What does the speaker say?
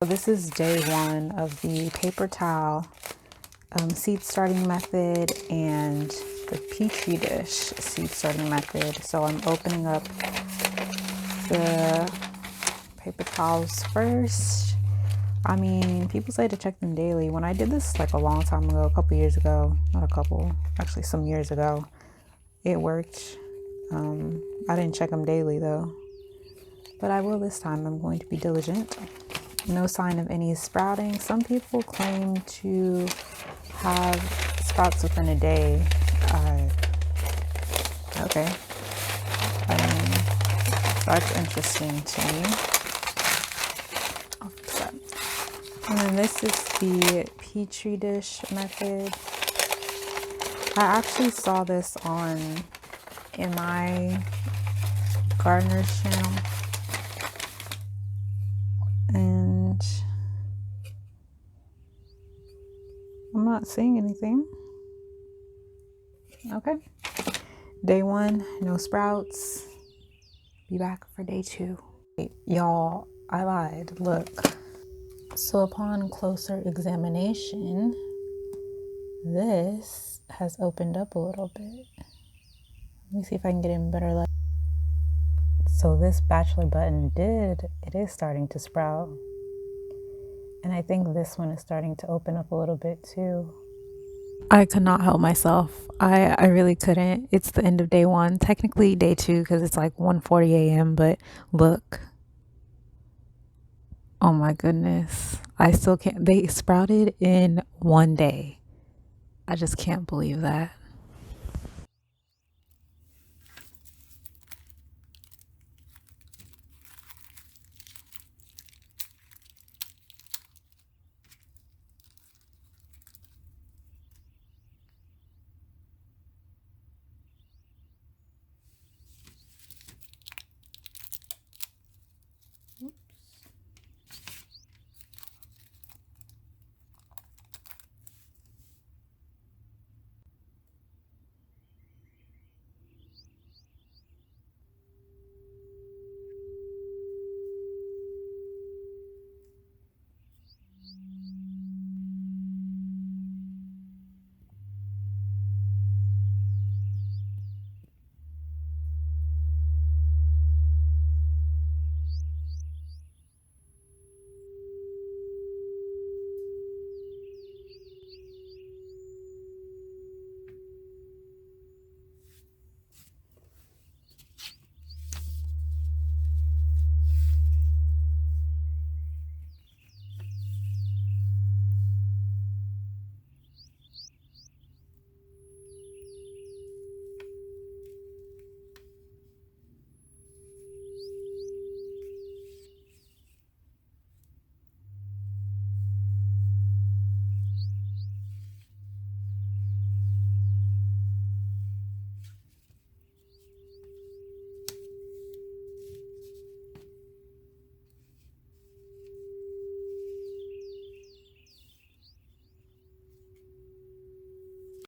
So this is day one of the paper towel seed starting method and the petri dish seed starting method. So I'm opening up the paper towels first. I mean, people say to check them daily. When I did this like a long time ago, a couple years ago, not a couple, actually some years ago, it worked. I didn't check them daily though, but I will this time. I'm going to be diligent. No sign of any sprouting. Some people claim to have sprouts within a day. Okay. That's interesting to me. I'll fix that. And then this is the petri dish method. I actually saw this in my gardener's channel. And I'm not seeing anything. Okay. Day one, no sprouts. Be back for day two. Y'all, I lied. Look. So upon closer examination, this has opened up a little bit. Let me see if I can get in better light. So this Bachelor Button it is starting to sprout. And I think this one is starting to open up a little bit too. I could not help myself. I really couldn't. It's the end of day one, technically day two because it's like 1:40 a.m. But look, oh my goodness, I still can't. They sprouted in one day. I just can't believe that.